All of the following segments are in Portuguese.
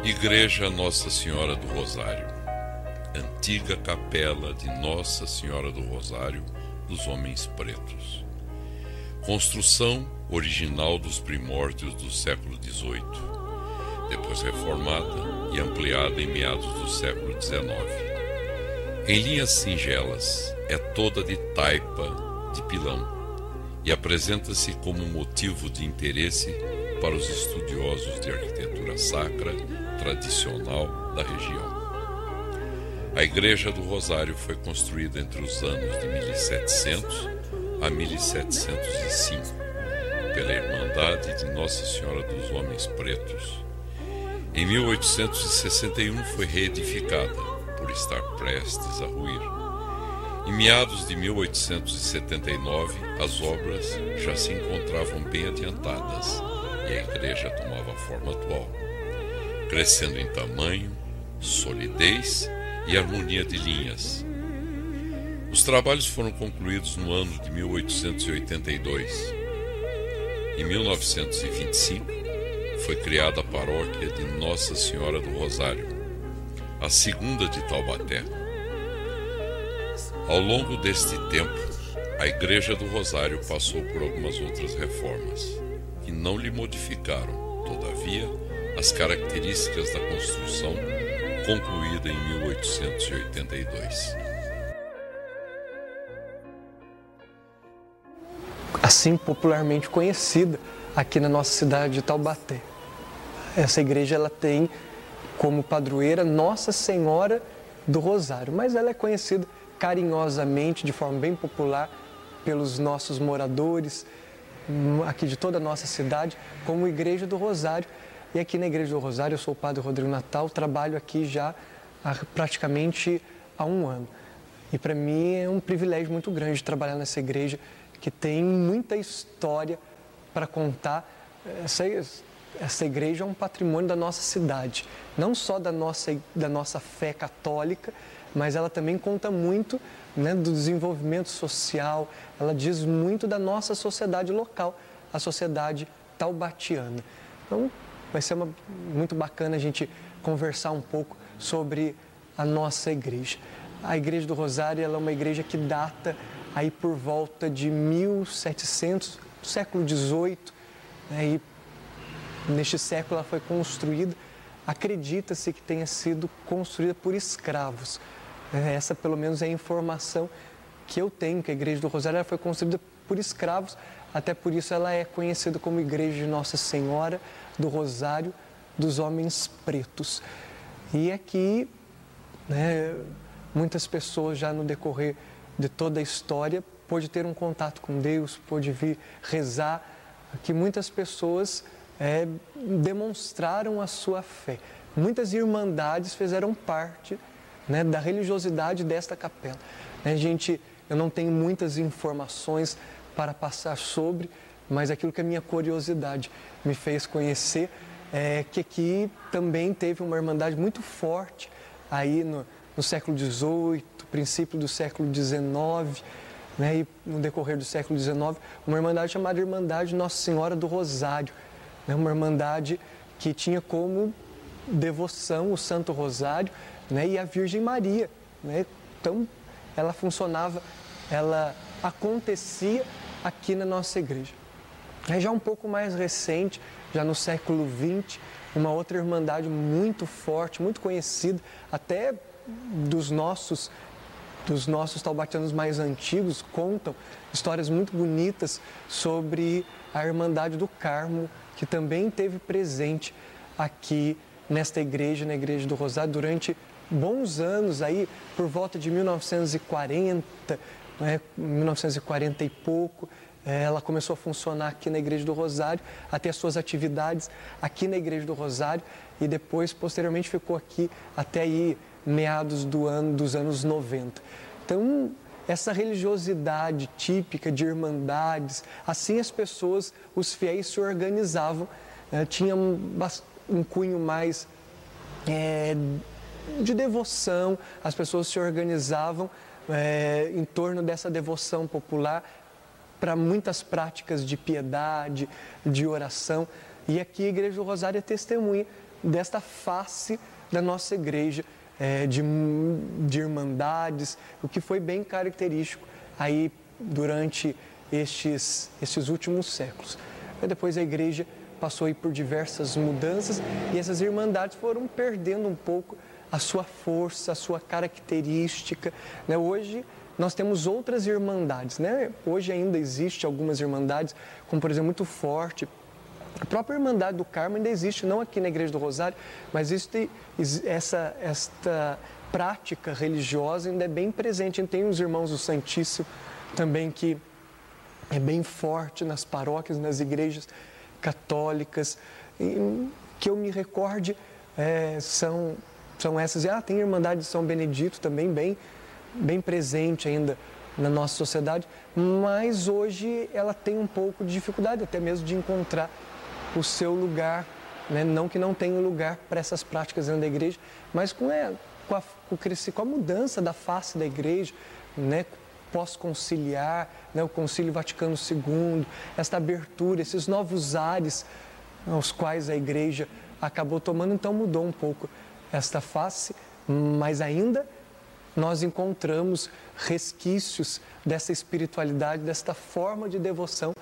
Igreja Nossa Senhora do Rosário, antiga capela de Nossa Senhora do Rosário dos Homens Pretos. Construção original dos primórdios do século XVIII, depois reformada e ampliada em meados do século XIX. Em linhas singelas, é toda de taipa de pilão e apresenta-se como motivo de interesse para os estudiosos de arquitetura sacra tradicional da região. A Igreja do Rosário foi construída entre os anos de 1700 a 1705 pela Irmandade de Nossa Senhora dos Homens Pretos. Em 1861 foi reedificada, por estar prestes a ruir. Em meados de 1879, as obras já se encontravam bem adiantadas e a igreja tomava a forma atual, crescendo em tamanho, solidez e harmonia de linhas. Os trabalhos foram concluídos no ano de 1882. Em 1925, foi criada a paróquia de Nossa Senhora do Rosário, a segunda de Taubaté. Ao longo deste tempo, a Igreja do Rosário passou por algumas outras reformas, que não lhe modificaram, todavia, as características da construção concluída em 1882. Assim popularmente conhecida aqui na nossa cidade de Taubaté. Essa igreja ela tem como padroeira Nossa Senhora do Rosário, mas ela é conhecida carinhosamente, de forma bem popular, pelos nossos moradores aqui de toda a nossa cidade, como Igreja do Rosário. E aqui na Igreja do Rosário, eu sou o Padre Rodrigo Natal, trabalho aqui já praticamente há um ano. E para mim é um privilégio muito grande trabalhar nessa igreja, que tem muita história para contar. Essa igreja é um patrimônio da nossa cidade, não só da nossa fé católica, mas ela também conta muito, né, do desenvolvimento social, ela diz muito da nossa sociedade local, a sociedade taubatiana. Então, vai ser muito bacana a gente conversar um pouco sobre a nossa igreja. A Igreja do Rosário ela é uma igreja que data aí por volta de 1700, século XVIII, né, e neste século ela foi construída, acredita-se que tenha sido construída por escravos. Essa, pelo menos, é a informação que eu tenho, que a Igreja do Rosário ela foi construída por escravos, até por isso ela é conhecida como Igreja de Nossa Senhora do Rosário dos Homens Pretos. E aqui, né, muitas pessoas já no decorrer de toda a história pôde ter um contato com Deus, pôde vir rezar, que muitas pessoas demonstraram a sua fé. Muitas irmandades fizeram parte, né, da religiosidade desta capela. Eu não tenho muitas informações para passar sobre, mas aquilo que a minha curiosidade me fez conhecer é que aqui também teve uma irmandade muito forte aí no século XVIII, princípio do século XIX, né, e no decorrer do século XIX, uma irmandade chamada Irmandade Nossa Senhora do Rosário, né, uma irmandade que tinha como devoção o Santo Rosário, né, e a Virgem Maria, né? Então, ela funcionava, ela acontecia aqui na nossa igreja. Já um pouco mais recente, já no século XX, uma outra irmandade muito forte, muito conhecida, até dos nossos taubatianos mais antigos, contam histórias muito bonitas sobre a Irmandade do Carmo, que também esteve presente aqui nesta igreja, na Igreja do Rosário, durante bons anos, aí por volta de 1940, né, 1940 e pouco, ela começou a funcionar aqui na Igreja do Rosário, a ter as suas atividades aqui na Igreja do Rosário e depois, posteriormente, ficou aqui até aí meados dos anos 90. Então, essa religiosidade típica de irmandades, assim as pessoas, os fiéis se organizavam, tinha um cunho mais de devoção, as pessoas se organizavam em torno dessa devoção popular para muitas práticas de piedade, de oração. E aqui a Igreja do Rosário é testemunha desta face da nossa igreja, de irmandades, o que foi bem característico aí durante estes últimos séculos. E depois a igreja passou aí por diversas mudanças e essas irmandades foram perdendo um pouco a sua força, a sua característica, né? Hoje nós temos outras irmandades, né? Hoje ainda existe algumas irmandades, como por exemplo, muito forte. A própria Irmandade do Carmo ainda existe, não aqui na Igreja do Rosário, mas esta prática religiosa ainda é bem presente. Tem os Irmãos do Santíssimo também, que é bem forte nas paróquias, nas igrejas católicas. E, que eu me recorde, são essas. Tem a Irmandade de São Benedito também, bem presente ainda na nossa sociedade, mas hoje ela tem um pouco de dificuldade até mesmo de encontrar o seu lugar, né? Não que não tenha lugar para essas práticas dentro da igreja, mas com a mudança da face da igreja, né? Pós-conciliar, né? O Concílio Vaticano II, esta abertura, esses novos ares aos quais a igreja acabou tomando, então mudou um pouco esta face, mas ainda nós encontramos resquícios dessa espiritualidade, desta forma de devoção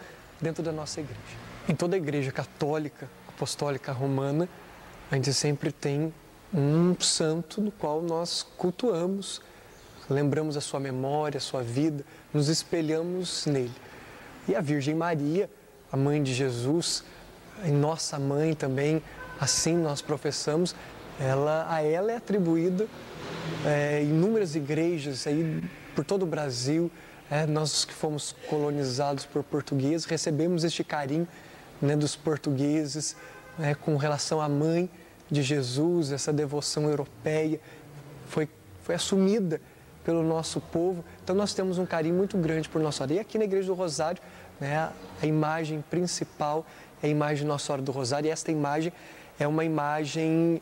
dentro da nossa igreja. Em toda a igreja católica, apostólica romana, a gente sempre tem um santo no qual nós cultuamos, lembramos a sua memória, a sua vida, nos espelhamos nele. E a Virgem Maria, a mãe de Jesus, e nossa mãe também, assim nós professamos, a ela é atribuída inúmeras igrejas aí por todo o Brasil. Nós que fomos colonizados por portugueses, recebemos este carinho, né, dos portugueses, com relação à mãe de Jesus. Essa devoção europeia foi assumida pelo nosso povo, então nós temos um carinho muito grande por Nossa Senhora. E aqui na Igreja do Rosário, né, a imagem principal é a imagem de Nossa Senhora do Rosário, e esta imagem é uma imagem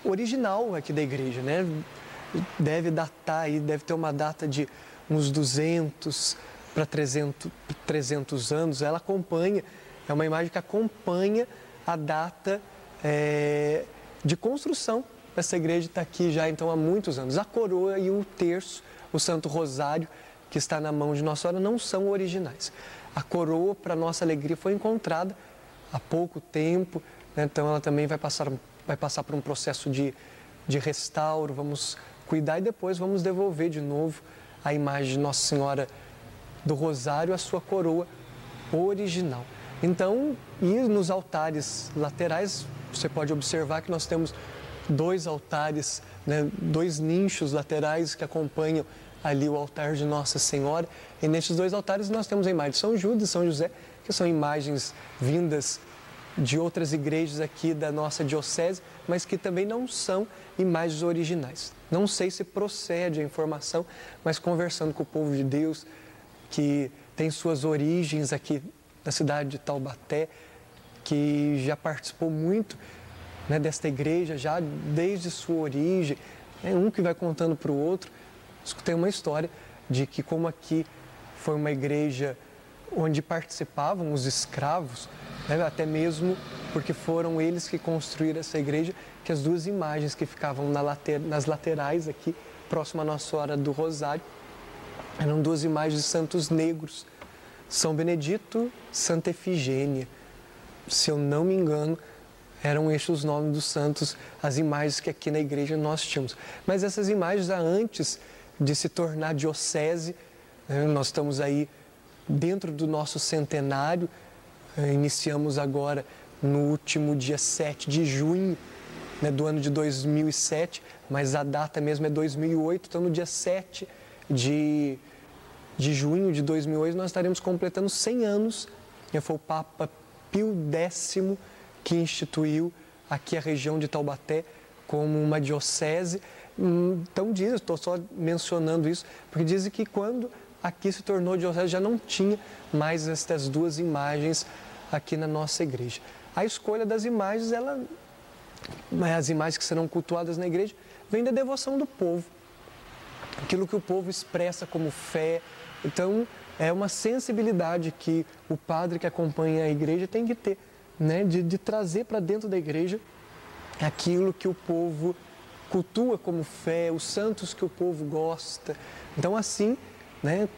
original aqui da igreja, né? Deve datar aí, deve ter uma data de uns 200 para 300 anos. Ela acompanha, é uma imagem que acompanha a data de construção dessa igreja, está aqui já então há muitos anos. A coroa e o terço, o Santo Rosário, que está na mão de Nossa Senhora, não são originais. A coroa, para nossa alegria, foi encontrada há pouco tempo, né? Então ela também vai passar por um processo de restauro, vamos cuidar e depois vamos devolver de novo a imagem de Nossa Senhora do Rosário, a sua coroa original. Então, e nos altares laterais, você pode observar que nós temos 2 altares, né, 2 nichos laterais que acompanham ali o altar de Nossa Senhora. E nestes 2 altares nós temos a imagem de São Judas e São José, que são imagens vindas de outras igrejas aqui da nossa diocese, mas que também não são imagens originais. Não sei se procede a informação, mas conversando com o povo de Deus, que tem suas origens aqui na cidade de Taubaté, que já participou muito, né, desta igreja, já desde sua origem, um que vai contando para o outro. Escutei uma história de que, como aqui foi uma igreja onde participavam os escravos, né, até mesmo porque foram eles que construíram essa igreja, que as 2 imagens que ficavam nas laterais aqui, próximo à Nossa Senhora do Rosário, eram 2 imagens de santos negros, São Benedito, Santa Efigênia. Se eu não me engano, eram estes os nomes dos santos, as imagens que aqui na igreja nós tínhamos. Mas essas imagens, antes de se tornar diocese, né, nós estamos aí dentro do nosso centenário, iniciamos agora no último dia 7 de junho, né, do ano de 2007, mas a data mesmo é 2008, então no dia 7 de junho de 2008 nós estaremos completando 100 anos, né, foi o Papa Pio X que instituiu aqui a região de Taubaté como uma diocese. Então diz, estou só mencionando isso, porque dizem que quando aqui se tornou diocese já não tinha mais estas 2 imagens aqui na nossa igreja. A escolha das imagens, as imagens que serão cultuadas na igreja, vem da devoção do povo, aquilo que o povo expressa como fé. Então é uma sensibilidade que o padre que acompanha a igreja tem que ter, né, de trazer para dentro da igreja aquilo que o povo cultua como fé, os santos que o povo gosta. Então assim, né,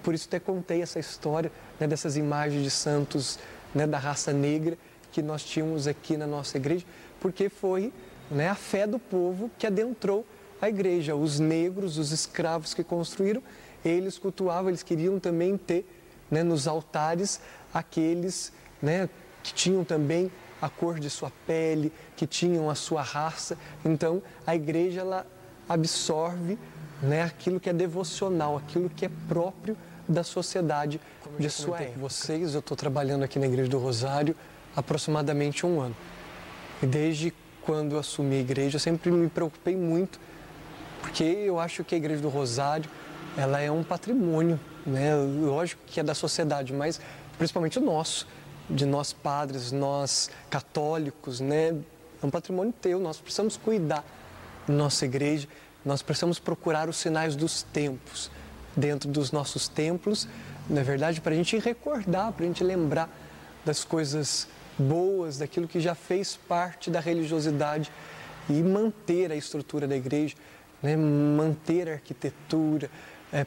por isso até contei essa história, né, dessas imagens de santos, né, da raça negra que nós tínhamos aqui na nossa igreja, porque foi, né, a fé do povo que adentrou a igreja. Os negros, os escravos que construíram, eles cultuavam, eles queriam também ter, né, nos altares aqueles, né, que tinham também a cor de sua pele, que tinham a sua raça. Então a igreja ela absorve, né, aquilo que é devocional, aquilo que é próprio da sociedade de sua época. Vocês, eu estou trabalhando aqui na Igreja do Rosário há aproximadamente 1 ano. E desde quando eu assumi a igreja, eu sempre me preocupei muito, porque eu acho que a Igreja do Rosário ela é um patrimônio, né? Lógico que é da sociedade, mas principalmente o nosso, de nós padres, nós católicos, né? É um patrimônio teu, nós precisamos cuidar da nossa igreja, nós precisamos procurar os sinais dos tempos dentro dos nossos templos, na verdade, para a gente recordar, para a gente lembrar das coisas boas, daquilo que já fez parte da religiosidade e manter a estrutura da igreja, né? Manter a arquitetura,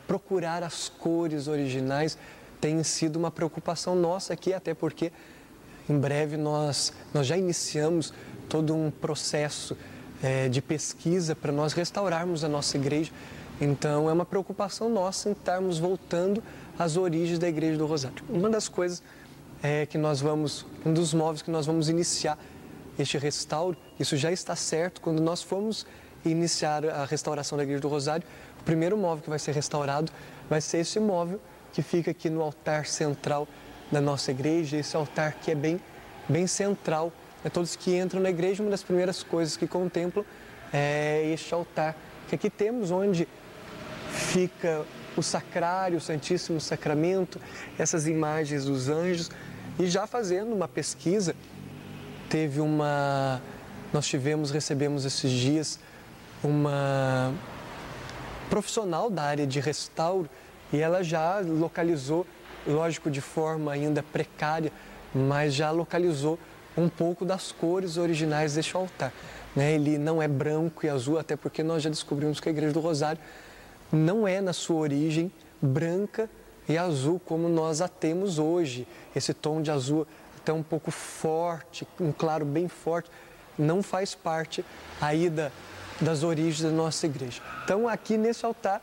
procurar as cores originais tem sido uma preocupação nossa aqui, até porque em breve nós já iniciamos todo um processo de pesquisa para nós restaurarmos a nossa igreja. Então é uma preocupação nossa em estarmos voltando às origens da Igreja do Rosário. Uma das coisas que nós vamos, um dos móveis que nós vamos iniciar este restauro, isso já está certo, quando nós formos iniciar a restauração da Igreja do Rosário, o primeiro móvel que vai ser restaurado vai ser esse móvel que fica aqui no altar central da nossa igreja, esse altar que é bem central. Todos que entram na igreja, uma das primeiras coisas que contemplam é este altar que aqui temos, onde fica o sacrário, o Santíssimo Sacramento, essas imagens dos anjos. E já fazendo uma pesquisa, recebemos esses dias uma profissional da área de restauro e ela já localizou, lógico de forma ainda precária, mas já localizou um pouco das cores originais deste altar, né? Ele não é branco e azul, até porque nós já descobrimos que a Igreja do Rosário não é, na sua origem, branca e azul como nós a temos hoje. Esse tom de azul até um pouco forte, um claro bem forte, não faz parte aí das origens da nossa igreja. Então aqui nesse altar,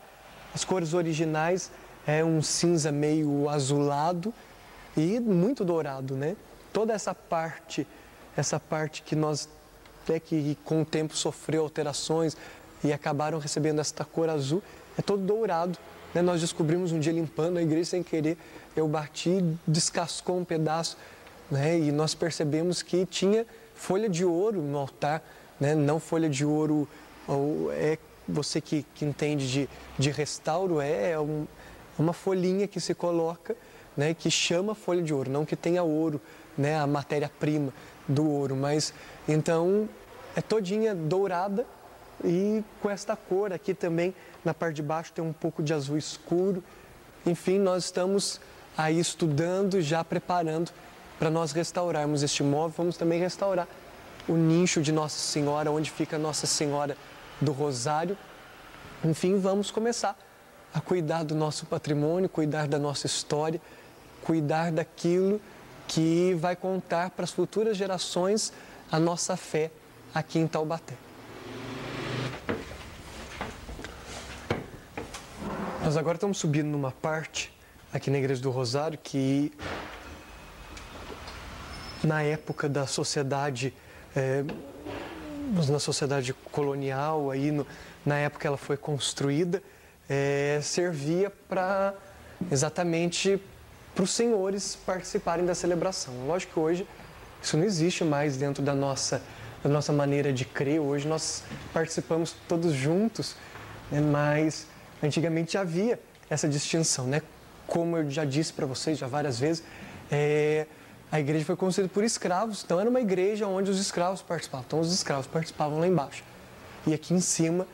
as cores originais é um cinza meio azulado e muito dourado, né? Toda essa parte que nós que com o tempo sofreu alterações e acabaram recebendo esta cor azul, é todo dourado, né? Nós descobrimos um dia limpando a igreja sem querer, eu bati, descascou um pedaço, né? E nós percebemos que tinha folha de ouro no altar, né? Não folha de ouro, você que entende de restauro, uma folhinha que se coloca, né? Que chama folha de ouro, não que tenha ouro, né, a matéria-prima do ouro, mas então é todinha dourada e com esta cor aqui também na parte de baixo tem um pouco de azul escuro. Enfim, nós estamos aí estudando, já preparando para nós restaurarmos este móvel. Vamos também restaurar o nicho de Nossa Senhora, onde fica Nossa Senhora do Rosário. Enfim, vamos começar a cuidar do nosso patrimônio, cuidar da nossa história, cuidar daquilo que vai contar para as futuras gerações a nossa fé aqui em Taubaté. Nós agora estamos subindo numa parte aqui na Igreja do Rosário que, na época da sociedade, na sociedade colonial, na época ela foi construída, servia exatamente para os senhores participarem da celebração. Lógico que hoje isso não existe mais dentro da nossa maneira de crer. Hoje nós participamos todos juntos, né? Mas antigamente já havia essa distinção, né? Como eu já disse para vocês já várias vezes, a igreja foi construída por escravos, então era uma igreja onde os escravos participavam. Então os escravos participavam lá embaixo. E aqui em cima,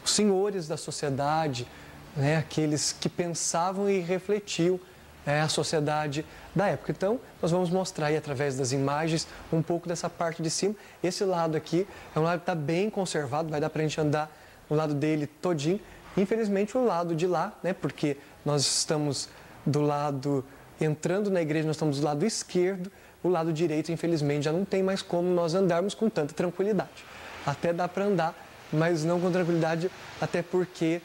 os senhores da sociedade, né? Aqueles que pensavam e refletiam a sociedade da época. Então, nós vamos mostrar aí através das imagens um pouco dessa parte de cima. Esse lado aqui é um lado que está bem conservado, vai dar para a gente andar no lado dele todinho. Infelizmente, o lado de lá, né, porque nós estamos do lado, entrando na igreja, nós estamos do lado esquerdo, o lado direito, infelizmente, já não tem mais como nós andarmos com tanta tranquilidade. Até dá para andar, mas não com tranquilidade, até porque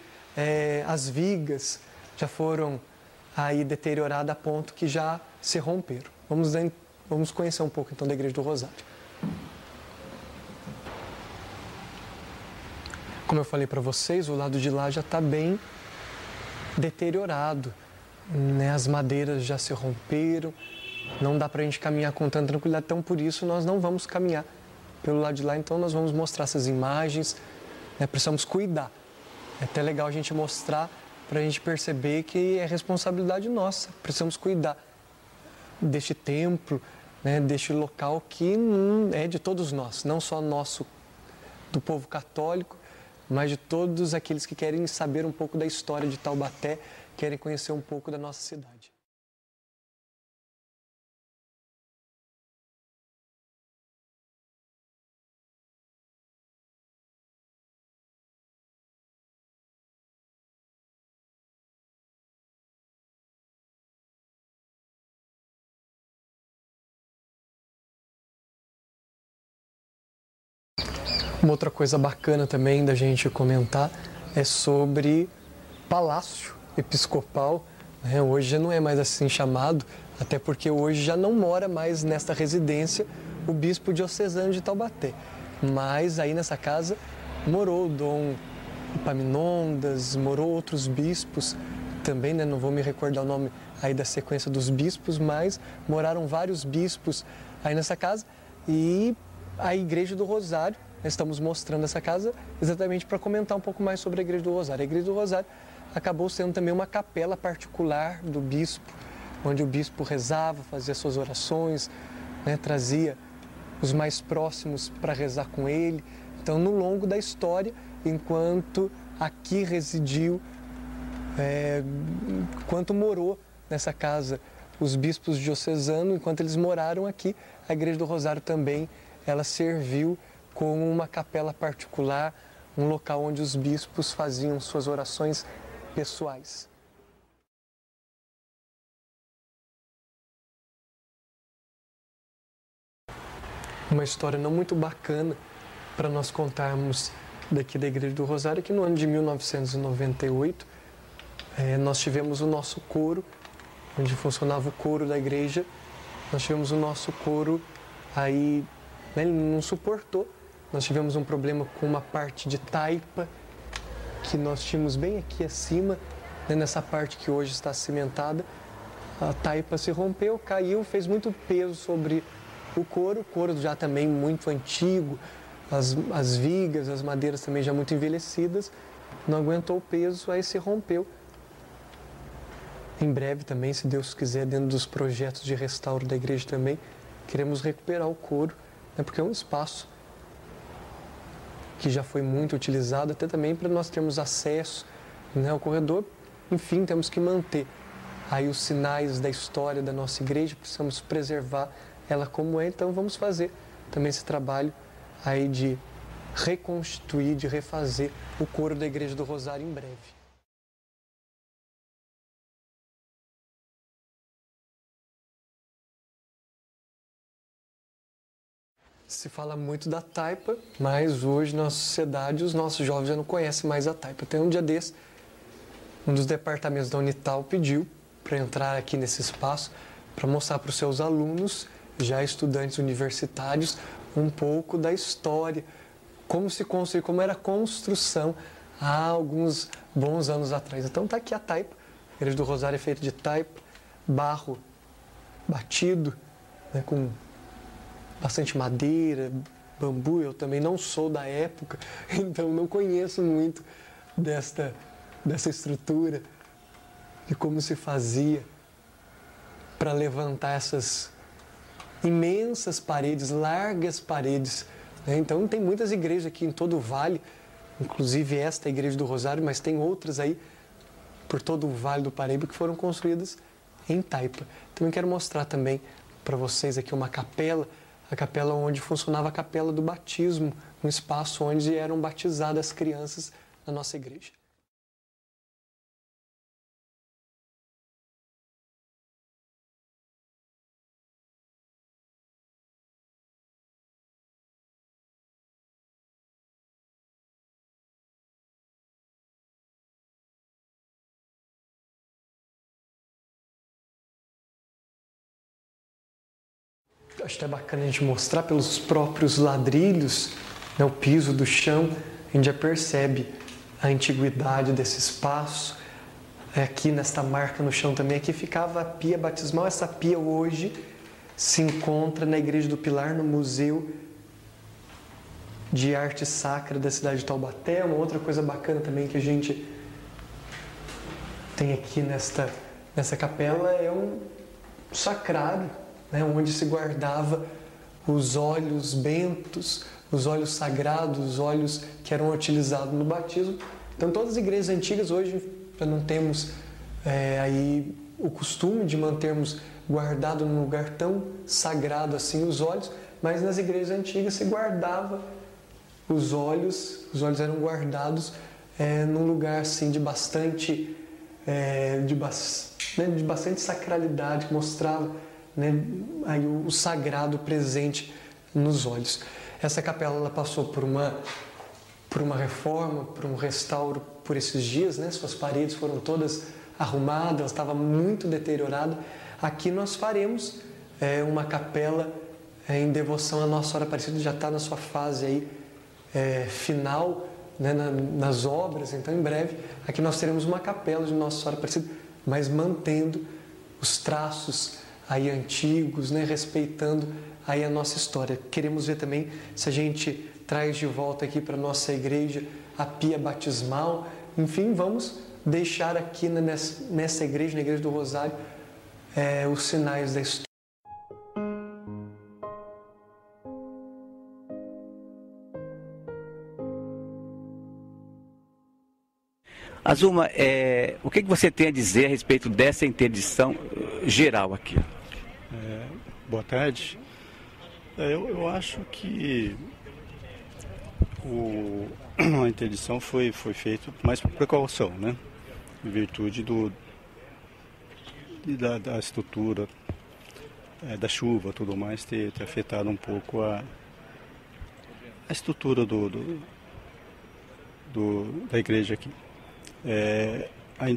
as vigas já foram aí deteriorada a ponto que já se romperam. Vamos conhecer um pouco então da Igreja do Rosário. Como eu falei para vocês, o lado de lá já está bem deteriorado, né? As madeiras já se romperam, não dá para a gente caminhar com tanta tranquilidade, então por isso nós não vamos caminhar pelo lado de lá, então nós vamos mostrar essas imagens, né? Precisamos cuidar. É até legal a gente mostrar para a gente perceber que é responsabilidade nossa. Precisamos cuidar deste templo, né, deste local que é de todos nós, não só nosso, do povo católico, mas de todos aqueles que querem saber um pouco da história de Taubaté, querem conhecer um pouco da nossa cidade. Uma outra coisa bacana também da gente comentar é sobre Palácio Episcopal, né? Hoje já não é mais assim chamado, até porque hoje já não mora mais nesta residência o bispo diocesano de Taubaté. Mas aí nessa casa morou o Dom Epaminondas, morou outros bispos também, né? Não vou me recordar o nome aí da sequência dos bispos, mas moraram vários bispos aí nessa casa e a Igreja do Rosário. Nós estamos mostrando essa casa exatamente para comentar um pouco mais sobre a Igreja do Rosário. A Igreja do Rosário acabou sendo também uma capela particular do bispo, onde o bispo rezava, fazia suas orações, né, trazia os mais próximos para rezar com ele. Então, no longo da história, enquanto aqui residiu, enquanto morou nessa casa os bispos diocesanos, enquanto eles moraram aqui, a Igreja do Rosário também ela serviu como uma capela particular, um local onde os bispos faziam suas orações pessoais. Uma história não muito bacana para nós contarmos daqui da Igreja do Rosário, que no ano de 1998 nós tivemos o nosso coro, onde funcionava o coro da igreja, nós tivemos o nosso coro aí, né, ele não suportou. Nós tivemos um problema com uma parte de taipa que nós tínhamos bem aqui acima, né, nessa parte que hoje está cimentada. A taipa se rompeu, caiu, fez muito peso sobre o coro já também muito antigo, as vigas, as madeiras também já muito envelhecidas, não aguentou o peso, aí se rompeu. Em breve também, se Deus quiser, dentro dos projetos de restauro da igreja também, queremos recuperar o coro, né, porque é um espaço que já foi muito utilizado, até também para nós termos acesso, né, ao corredor. Enfim, temos que manter aí os sinais da história da nossa igreja, precisamos preservar ela como é, então vamos fazer também esse trabalho aí de reconstituir, de refazer o coro da Igreja do Rosário em breve. Se fala muito da taipa, mas hoje na sociedade os nossos jovens já não conhecem mais a taipa. Tem um dia desse, um dos departamentos da Unital pediu para entrar aqui nesse espaço para mostrar para os seus alunos, já estudantes universitários, um pouco da história, como se construiu, como era a construção há alguns bons anos atrás. Então está aqui a taipa, a Igreja do Rosário é feita de taipa, barro batido, né, com bastante madeira, bambu. Eu também não sou da época, então não conheço muito dessa estrutura, de como se fazia para levantar essas imensas paredes, largas paredes, né? Então tem muitas igrejas aqui em todo o vale, inclusive esta Igreja do Rosário, mas tem outras aí por todo o Vale do Paraíba que foram construídas em Taipa. Também quero mostrar também para vocês aqui uma capela, a capela onde funcionava a capela do batismo, um espaço onde eram batizadas as crianças na nossa igreja. Acho que é bacana a gente mostrar pelos próprios ladrilhos, né, o piso do chão, a gente já percebe a antiguidade desse espaço. Aqui nesta marca no chão também, aqui ficava a pia batismal. Essa pia hoje se encontra na Igreja do Pilar, no Museu de Arte Sacra da cidade de Taubaté. Uma outra coisa bacana também que a gente tem aqui nessa capela é um sacrário, né, onde se guardava os óleos bentos, os óleos sagrados, os óleos que eram utilizados no batismo. Então, todas as igrejas antigas hoje já não temos aí o costume de mantermos guardado num lugar tão sagrado assim os óleos, mas nas igrejas antigas se guardava os óleos eram guardados num lugar assim de bastante sacralidade, que mostrava, né, aí o sagrado presente nos olhos. Essa capela ela passou por uma reforma, por um restauro por esses dias, né? Suas paredes foram todas arrumadas, ela estava muito deteriorada. Aqui nós faremos uma capela em devoção à Nossa Senhora Aparecida, já está na sua fase aí, final, né, nas obras. Então, em breve, aqui nós teremos uma capela de Nossa Senhora Aparecida, mas mantendo os traços aí antigos, né, respeitando aí a nossa história. Queremos ver também se a gente traz de volta aqui para a nossa igreja a pia batismal. Enfim, vamos deixar aqui nessa igreja, na Igreja do Rosário, os sinais da história. Azuma, o que você tem a dizer a respeito dessa interdição geral aqui? Boa tarde. Eu acho que a interdição foi feita mais por precaução, né? Em virtude da estrutura, da chuva, tudo mais, ter afetado um pouco a estrutura da igreja aqui. A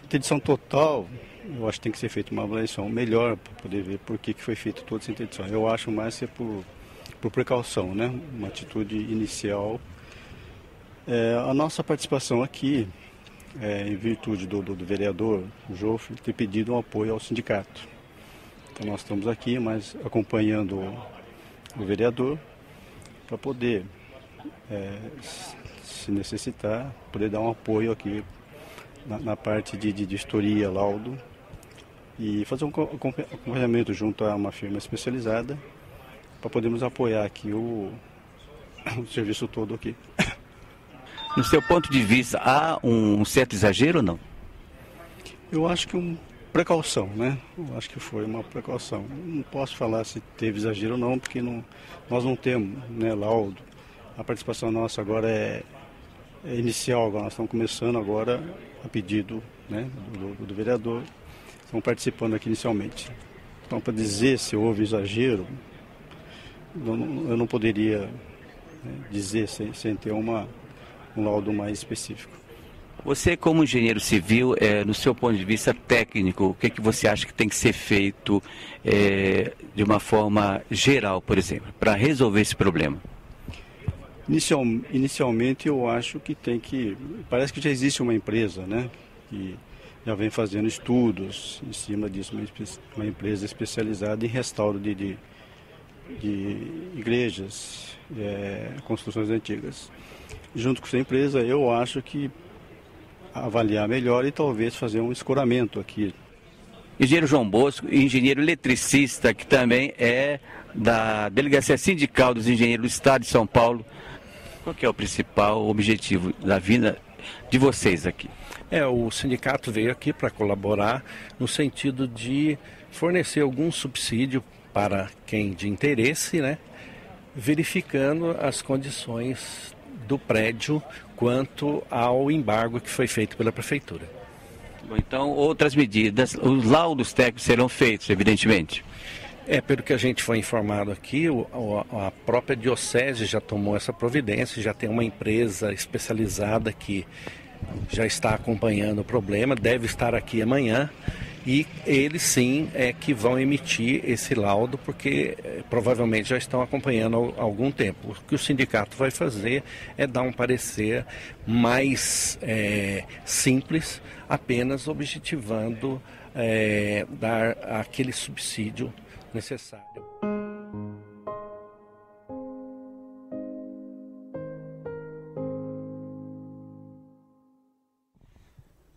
interdição total, eu acho que tem que ser feita uma avaliação melhor para poder ver por que foi feita toda essa interdição. Eu acho mais que é por precaução, né? Uma atitude inicial. A nossa participação aqui, em virtude do vereador Joffre ter pedido um apoio ao sindicato. Então nós estamos aqui, mas acompanhando o vereador para poder, se necessitar, poder dar um apoio aqui na parte de vistoria, laudo, e fazer um acompanhamento junto a uma firma especializada para podermos apoiar aqui o serviço todo aqui. No seu ponto de vista, há um certo exagero ou não? Eu acho que precaução, né? Eu acho que foi uma precaução. Não posso falar se teve exagero ou não, porque nós não temos, né, laudo. A participação nossa agora é inicial, agora nós estamos começando agora a pedido, né, do vereador. Estamos participando aqui inicialmente. Então, para dizer se houve exagero, eu não poderia, né, dizer sem ter um laudo mais específico. Você, como engenheiro civil, no seu ponto de vista técnico, o que você acha que tem que ser feito de uma forma geral, por exemplo, para resolver esse problema? Inicialmente, eu acho que parece que já existe uma empresa, né, que já vem fazendo estudos em cima disso, uma empresa especializada em restauro de igrejas, construções antigas. Junto com essa empresa, eu acho que avaliar melhor e talvez fazer um escoramento aqui. Engenheiro João Bosco, engenheiro eletricista, que também é da Delegacia Sindical dos Engenheiros do Estado de São Paulo. Qual que é o principal objetivo da vinda de vocês aqui? O sindicato veio aqui para colaborar no sentido de fornecer algum subsídio para quem de interesse, né, verificando as condições do prédio quanto ao embargo que foi feito pela prefeitura. Bom, então, outras medidas, os laudos técnicos serão feitos, evidentemente. Pelo que a gente foi informado aqui, a própria diocese já tomou essa providência, já tem uma empresa especializada que já está acompanhando o problema, deve estar aqui amanhã, e eles sim que vão emitir esse laudo, porque provavelmente já estão acompanhando há algum tempo. O que o sindicato vai fazer é dar um parecer mais simples, apenas objetivando dar aquele subsídio necessário.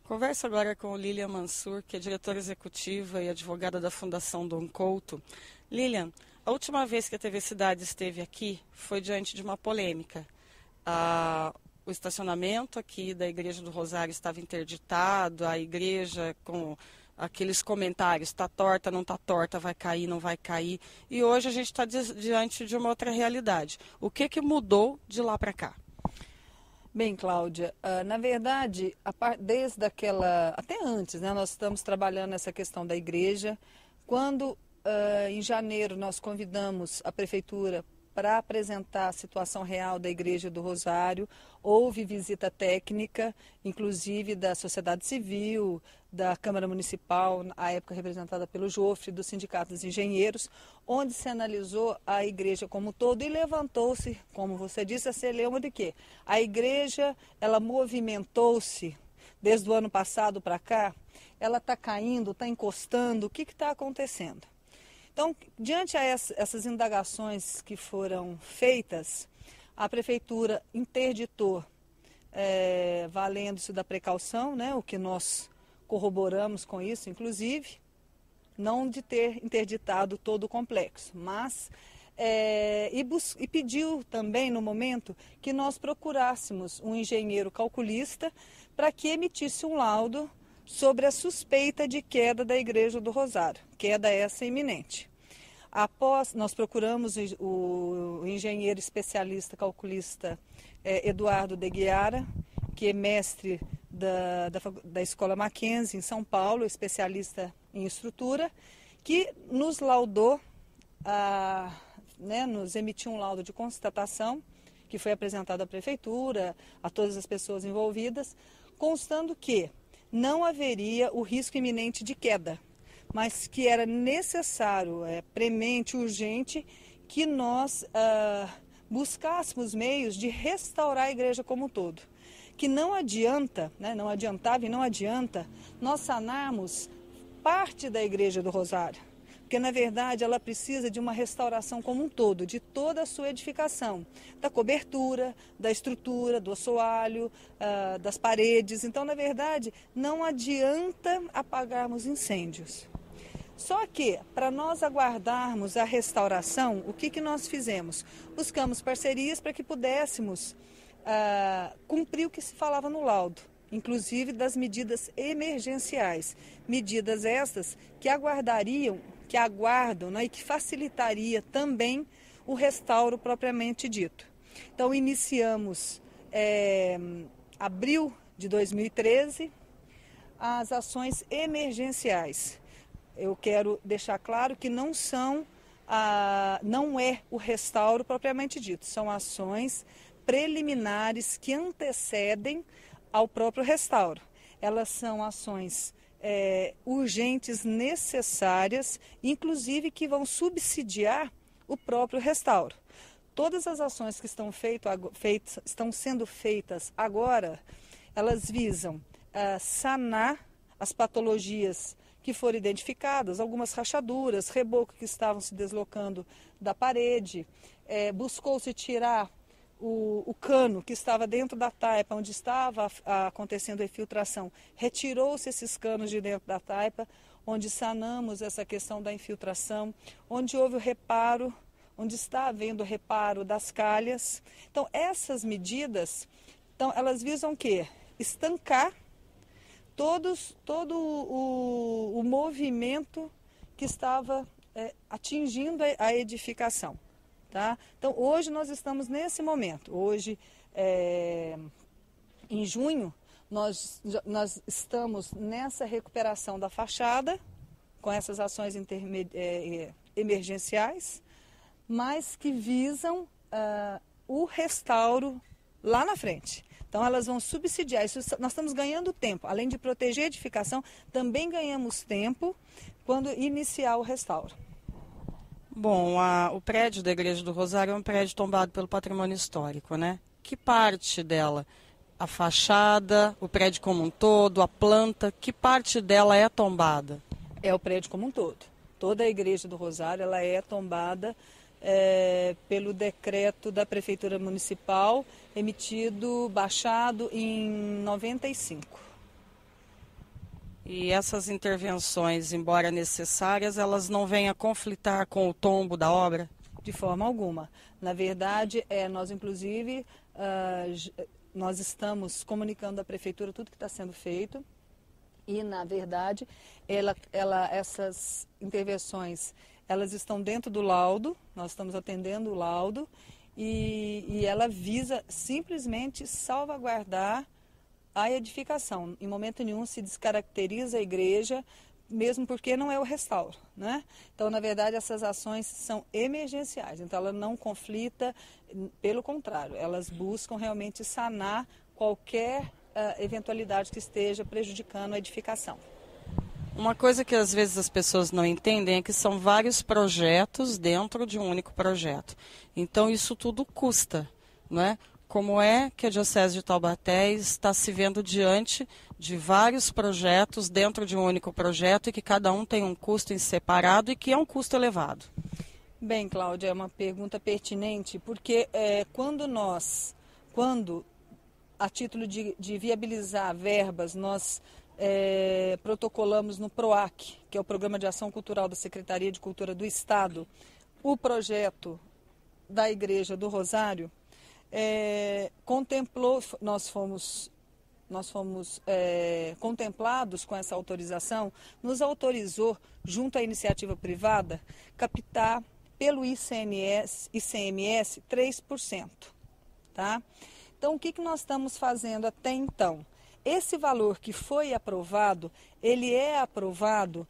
Converso agora com Lilian Mansur, que é diretora executiva e advogada da Fundação Dom Couto. Lilian, a última vez que a TV Cidade esteve aqui foi diante de uma polêmica. O estacionamento aqui da Igreja do Rosário estava interditado, a igreja com aqueles comentários, está torta, não está torta, vai cair, não vai cair. E hoje a gente está diante de uma outra realidade. O que mudou de lá para cá? Bem, Cláudia, na verdade, desde até antes, né, nós estamos trabalhando essa questão da igreja. Quando, em janeiro, nós convidamos a Prefeitura para apresentar a situação real da Igreja do Rosário, houve visita técnica, inclusive da sociedade civil, da Câmara Municipal, à época representada pelo Jofre, do Sindicato dos Engenheiros, onde se analisou a igreja como um todo e levantou-se, como você disse, a celeuma de que a igreja, ela movimentou-se desde o ano passado para cá, ela está caindo, está encostando, o que está acontecendo? Então, diante a essas indagações que foram feitas, a Prefeitura interditou, valendo-se da precaução, né, o que nós corroboramos com isso, inclusive, não de ter interditado todo o complexo, mas e pediu também, no momento, que nós procurássemos um engenheiro calculista para que emitisse um laudo sobre a suspeita de queda da Igreja do Rosário, queda essa iminente. Após, nós procuramos o engenheiro especialista calculista Eduardo de Guiara, que é mestre da Escola Mackenzie, em São Paulo, especialista em estrutura, que nos laudou, nos emitiu um laudo de constatação, que foi apresentado à Prefeitura, a todas as pessoas envolvidas, constando que não haveria o risco iminente de queda, mas que era necessário, premente, urgente, que nós buscássemos meios de restaurar a igreja como um todo. Que não adianta, não adiantava e não adianta nós sanarmos parte da Igreja do Rosário, porque na verdade ela precisa de uma restauração como um todo, de toda a sua edificação, da cobertura, da estrutura, do assoalho, das paredes. Então, na verdade, não adianta apagarmos incêndios. Só que, para nós aguardarmos a restauração, o que nós fizemos? Buscamos parcerias para que pudéssemos cumprir o que se falava no laudo, inclusive das medidas emergenciais. Medidas estas que aguardam, né, e que facilitaria também o restauro propriamente dito. Então, iniciamos abril de 2013 as ações emergenciais. Eu quero deixar claro que não é o restauro propriamente dito, são ações preliminares que antecedem ao próprio restauro. Elas são ações urgentes, necessárias, inclusive que vão subsidiar o próprio restauro. Todas as ações que estão sendo feitas agora, elas visam sanar as patologias que foram identificadas, algumas rachaduras, rebocos que estavam se deslocando da parede, buscou-se tirar o cano que estava dentro da taipa, onde estava acontecendo a infiltração. Retirou-se esses canos de dentro da taipa, onde sanamos essa questão da infiltração, onde houve o reparo, onde está havendo o reparo das calhas. Então, essas medidas, elas visam o quê? estancar todo o movimento que estava atingindo a edificação. Tá? Então, hoje nós estamos nesse momento. Hoje, em junho, nós estamos nessa recuperação da fachada, com essas ações emergenciais, mas que visam o restauro lá na frente. Então, elas vão subsidiar. Isso, nós estamos ganhando tempo. Além de proteger a edificação, também ganhamos tempo quando iniciar o restauro. Bom, o prédio da Igreja do Rosário é um prédio tombado pelo patrimônio histórico, né? Que parte dela? A fachada, o prédio como um todo, a planta, que parte dela é tombada? É o prédio como um todo. Toda a Igreja do Rosário ela é tombada pelo decreto da Prefeitura Municipal, baixado em 95. E essas intervenções, embora necessárias, elas não vêm a conflitar com o tombo da obra? De forma alguma. Na verdade, nós inclusive, nós estamos comunicando à Prefeitura tudo que está sendo feito e, na verdade, essas intervenções, elas estão dentro do laudo, nós estamos atendendo o laudo e ela visa simplesmente salvaguardar a edificação. Em momento nenhum se descaracteriza a igreja, mesmo porque não é o restauro, né? Então, na verdade, essas ações são emergenciais. Então, ela não conflita, pelo contrário, elas buscam realmente sanar qualquer eventualidade que esteja prejudicando a edificação. Uma coisa que às vezes as pessoas não entendem é que são vários projetos dentro de um único projeto. Então, isso tudo custa, não é? Como é que a Diocese de Taubaté está se vendo diante de vários projetos dentro de um único projeto e que cada um tem um custo em separado e que é um custo elevado? Bem, Cláudia, é uma pergunta pertinente, porque quando a título de viabilizar verbas, nós protocolamos no PROAC, que é o Programa de Ação Cultural da Secretaria de Cultura do Estado, o projeto da Igreja do Rosário, nós fomos contemplados com essa autorização, nos autorizou, junto à iniciativa privada, captar pelo ICMS 3%. Tá? Então, o que nós estamos fazendo até então? Esse valor que foi aprovado, ele é aprovado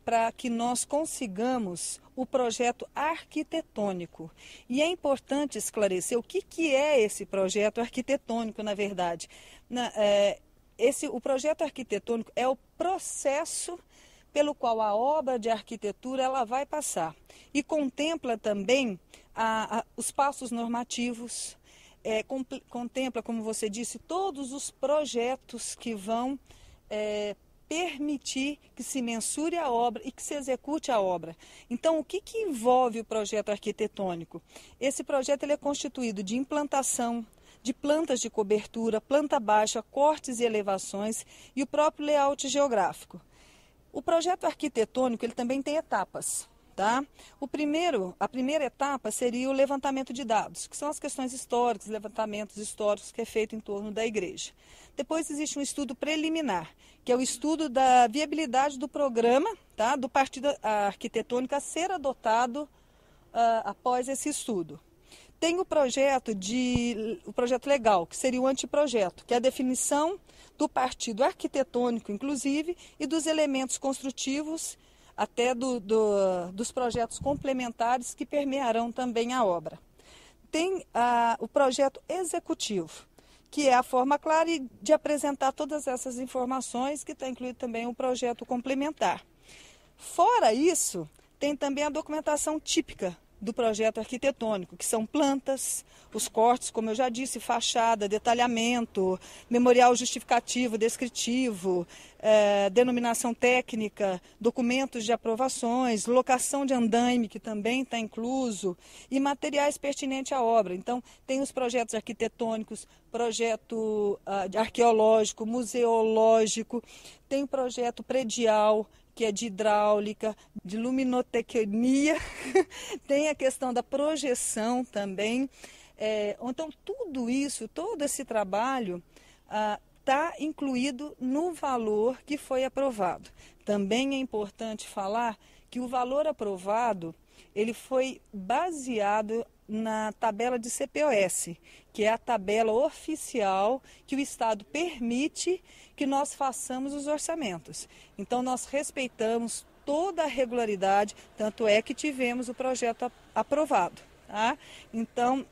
para que nós consigamos o projeto arquitetônico. E é importante esclarecer o que é esse projeto arquitetônico, na verdade. O projeto arquitetônico é o processo pelo qual a obra de arquitetura ela vai passar. E contempla também os passos normativos, contempla, como você disse, todos os projetos que vão permitir que se mensure a obra e que se execute a obra. Então, o que envolve o projeto arquitetônico? Esse projeto ele é constituído de implantação, de plantas de cobertura, planta baixa, cortes e elevações e o próprio layout geográfico. O projeto arquitetônico ele também tem etapas. Tá? A primeira etapa seria o levantamento de dados, que são as questões históricas, levantamentos históricos que é feito em torno da igreja. Depois existe um estudo preliminar, que é o estudo da viabilidade do programa, tá? Do partido arquitetônico a ser adotado após esse estudo. Tem o projeto legal, que seria o anteprojeto, que é a definição do partido arquitetônico, inclusive, e dos elementos construtivos, até dos projetos complementares que permearão também a obra. Tem o projeto executivo, que é a forma clara de apresentar todas essas informações, que está incluído também o projeto complementar. Fora isso, tem também a documentação típica do projeto arquitetônico, que são plantas, os cortes, como eu já disse, fachada, detalhamento, memorial justificativo, descritivo, denominação técnica, documentos de aprovações, locação de andaime, que também está incluso, e materiais pertinentes à obra. Então, tem os projetos arquitetônicos, projeto arqueológico, museológico, tem o projeto predial, que é de hidráulica, de luminotecnia, tem a questão da projeção também. Então, tudo isso, todo esse trabalho está incluído no valor que foi aprovado. Também é importante falar que o valor aprovado, ele foi baseado na tabela de CPOS, que é a tabela oficial que o Estado permite que nós façamos os orçamentos. Então, nós respeitamos toda a regularidade, tanto é que tivemos o projeto aprovado. Tá? Então,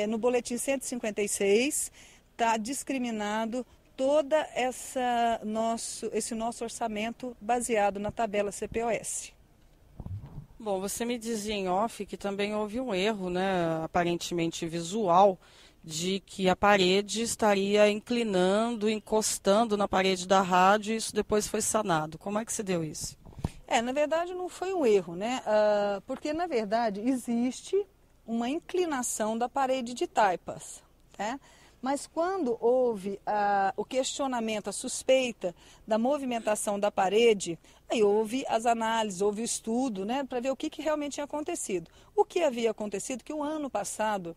no boletim 156, está discriminado todo esse nosso orçamento baseado na tabela CPOS. Bom, você me dizia em off que também houve um erro, né, aparentemente visual, de que a parede estaria inclinando, encostando na parede da rádio e isso depois foi sanado. Como é que se deu isso? Na verdade não foi um erro, né? Porque na verdade existe uma inclinação da parede de taipas, né? Mas quando houve o questionamento, a suspeita da movimentação da parede, aí houve as análises, houve o estudo, né, para ver o que realmente tinha acontecido. O que havia acontecido que o ano passado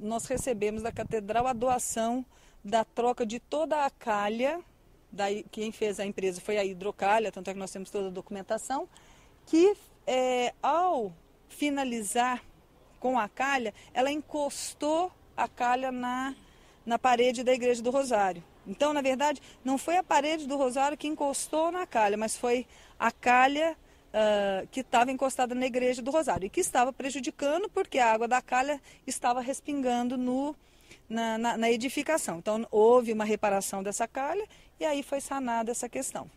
nós recebemos da Catedral a doação da troca de toda a calha, quem fez a empresa foi a Hidrocalha, tanto é que nós temos toda a documentação, que ao finalizar com a calha, ela encostou a calha na parede da Igreja do Rosário. Então, na verdade, não foi a parede do Rosário que encostou na calha, mas foi a calha que estava encostada na Igreja do Rosário e que estava prejudicando porque a água da calha estava respingando na edificação. Então, houve uma reparação dessa calha e aí foi sanada essa questão.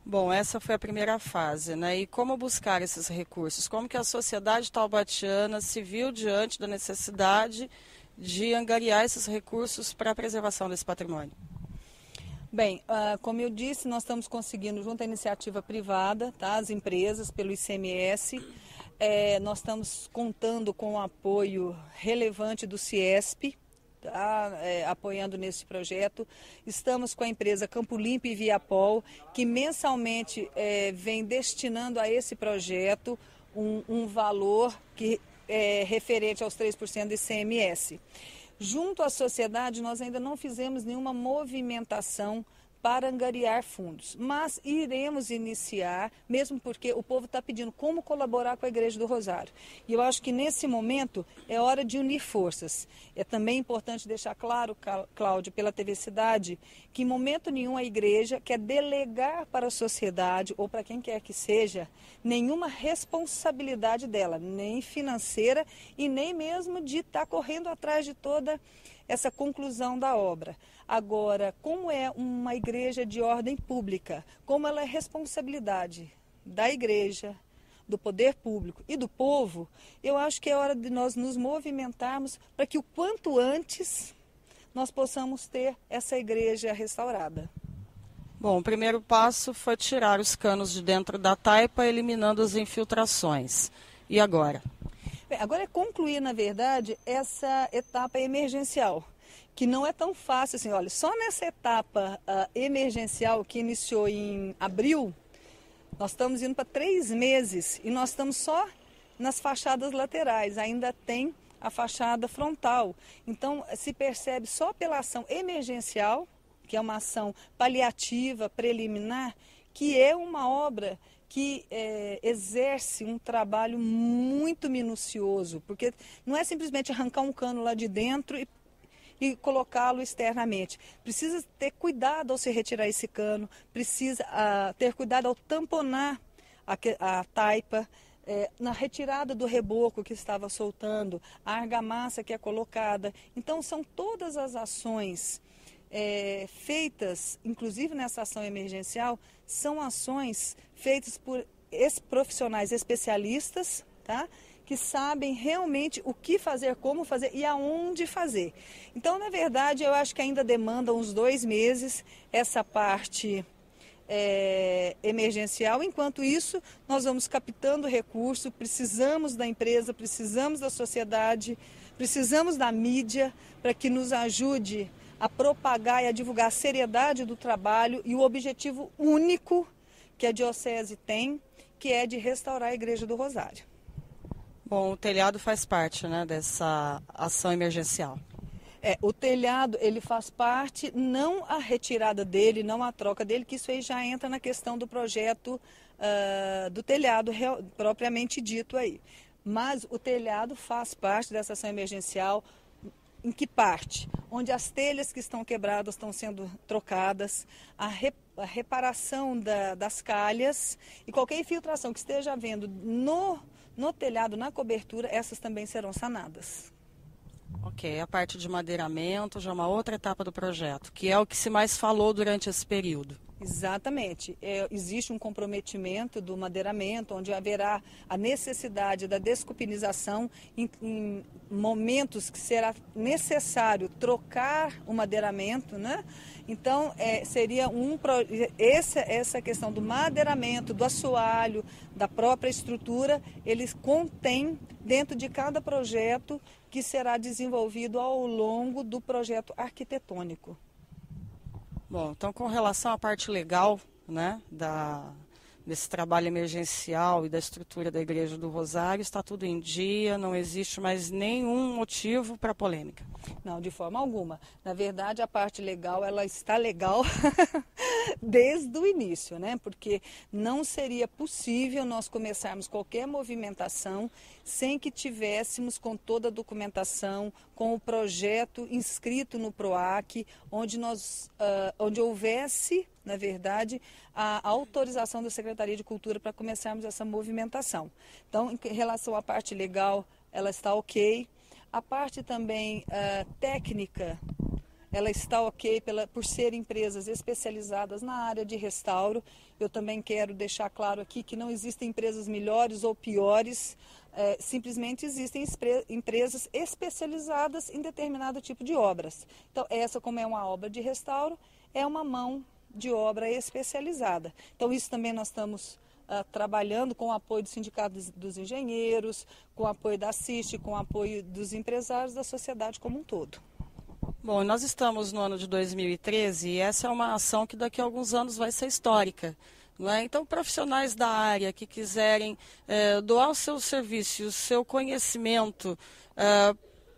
Bom, essa foi a primeira fase, né? E como buscar esses recursos? Como que a sociedade taubatiana se viu diante da necessidade de angariar esses recursos para a preservação desse patrimônio? Bem, como eu disse, nós estamos conseguindo, junto à iniciativa privada, tá? As empresas, pelo ICMS, nós estamos contando com o apoio relevante do CIESP, apoiando nesse projeto. Estamos com a empresa Campo Limpo e Viapol, que mensalmente vem destinando a esse projeto um valor que é referente aos 3% do ICMS. Junto à sociedade, nós ainda não fizemos nenhuma movimentação para angariar fundos, mas iremos iniciar, mesmo porque o povo está pedindo como colaborar com a Igreja do Rosário. E eu acho que nesse momento é hora de unir forças. É também importante deixar claro, Cláudio, pela TV Cidade, que em momento nenhum a Igreja quer delegar para a sociedade, ou para quem quer que seja, nenhuma responsabilidade dela, nem financeira e nem mesmo de estar correndo atrás de toda essa conclusão da obra. Agora, como é uma igreja de ordem pública, como ela é responsabilidade da igreja, do poder público e do povo, eu acho que é hora de nós nos movimentarmos para que o quanto antes nós possamos ter essa igreja restaurada. Bom, o primeiro passo foi tirar os canos de dentro da taipa, eliminando as infiltrações. E agora? Bem, agora é concluir, na verdade, essa etapa emergencial, que não é tão fácil assim. Olha, só nessa etapa emergencial que iniciou em abril, nós estamos indo para 3 meses e nós estamos só nas fachadas laterais, ainda tem a fachada frontal. Então, se percebe só pela ação emergencial, que é uma ação paliativa, preliminar, que é uma obra que exerce um trabalho muito minucioso, porque não é simplesmente arrancar um cano lá de dentro e colocá-lo externamente. Precisa ter cuidado ao se retirar esse cano, precisa ter cuidado ao tamponar a taipa, na retirada do reboco que estava soltando, a argamassa que é colocada. Então, são todas as ações feitas, inclusive nessa ação emergencial, são ações feitas por profissionais especialistas, tá? Que sabem realmente o que fazer, como fazer e aonde fazer. Então, na verdade, eu acho que ainda demanda uns 2 meses essa parte emergencial. Enquanto isso, nós vamos captando recurso, precisamos da empresa, precisamos da sociedade, precisamos da mídia para que nos ajude a propagar e a divulgar a seriedade do trabalho e o objetivo único que a Diocese tem, que é de restaurar a Igreja do Rosário. Bom, o telhado faz parte, né, dessa ação emergencial. O telhado, ele faz parte, não a retirada dele, não a troca dele, que isso aí já entra na questão do projeto do telhado propriamente dito aí. Mas o telhado faz parte dessa ação emergencial. Em que parte? Onde as telhas que estão quebradas estão sendo trocadas, a reparação das calhas e qualquer infiltração que esteja havendo no telhado, na cobertura, essas também serão sanadas. Ok, a parte de madeiramento já é uma outra etapa do projeto, que é o que se mais falou durante esse período. Exatamente. Existe um comprometimento do madeiramento, onde haverá a necessidade da desculpinização em momentos que será necessário trocar o madeiramento, né? Então, seria essa questão do madeiramento, do assoalho, da própria estrutura, eles contêm dentro de cada projeto que será desenvolvido ao longo do projeto arquitetônico. Bom, então com relação à parte legal, né, desse trabalho emergencial e da estrutura da Igreja do Rosário, está tudo em dia, não existe mais nenhum motivo para polêmica. Não, de forma alguma. Na verdade, a parte legal, ela está legal desde o início, né? Porque não seria possível nós começarmos qualquer movimentação sem que tivéssemos com toda a documentação, com o projeto inscrito no PROAC, onde houvesse, na verdade, a autorização da Secretaria de Cultura para começarmos essa movimentação. Então, em relação à parte legal, ela está ok. A parte também técnica, ela está ok por ser empresas especializadas na área de restauro. Eu também quero deixar claro aqui que não existem empresas melhores ou piores, simplesmente existem empresas especializadas em determinado tipo de obras. Então, essa, como é uma obra de restauro, é uma mão de obra especializada. Então, isso também nós estamos trabalhando com o apoio do Sindicato dos Engenheiros, com o apoio da CIST, com o apoio dos empresários da sociedade como um todo. Bom, nós estamos no ano de 2013 e essa é uma ação que daqui a alguns anos vai ser histórica. Não é? Então, profissionais da área que quiserem doar o seu serviço, o seu conhecimento,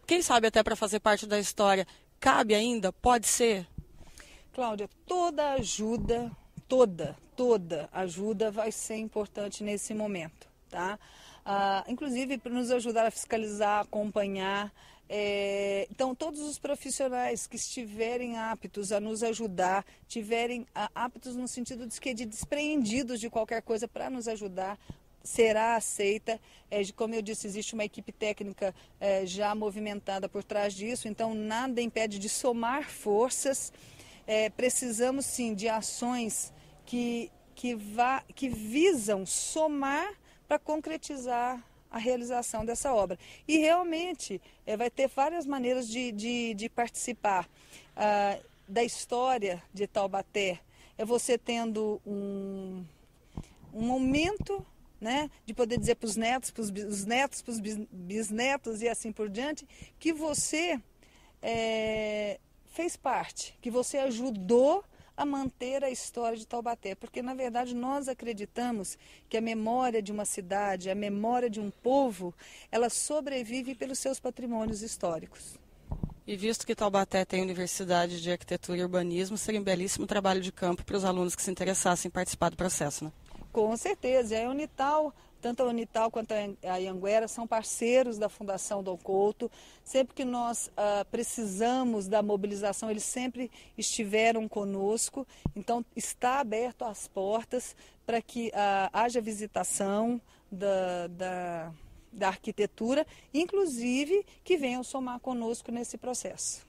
quem sabe até para fazer parte da história, cabe ainda? Pode ser? Cláudia, toda ajuda, toda ajuda vai ser importante nesse momento, tá? Inclusive para nos ajudar a fiscalizar, acompanhar. Então, todos os profissionais que estiverem aptos a nos ajudar, tiverem aptos no sentido de despreendidos de qualquer coisa para nos ajudar, será aceita. Como eu disse, existe uma equipe técnica já movimentada por trás disso, então nada impede de somar forças. Precisamos sim de ações que visam somar para concretizar a realização dessa obra. E realmente vai ter várias maneiras de participar da história de Taubaté. Você tendo um momento, né, de poder dizer para os netos, para os bisnetos e assim por diante, que você fez parte, que você ajudou a manter a história de Taubaté, porque na verdade nós acreditamos que a memória de uma cidade, a memória de um povo, ela sobrevive pelos seus patrimônios históricos. E visto que Taubaté tem Universidade de Arquitetura e Urbanismo, seria um belíssimo trabalho de campo para os alunos que se interessassem em participar do processo, né? Com certeza, e a Unital, tanto a Unital quanto a Anhanguera são parceiros da Fundação Dom Couto. Sempre que nós precisamos da mobilização, eles sempre estiveram conosco. Então, está aberto as portas para que haja visitação da arquitetura, inclusive que venham somar conosco nesse processo.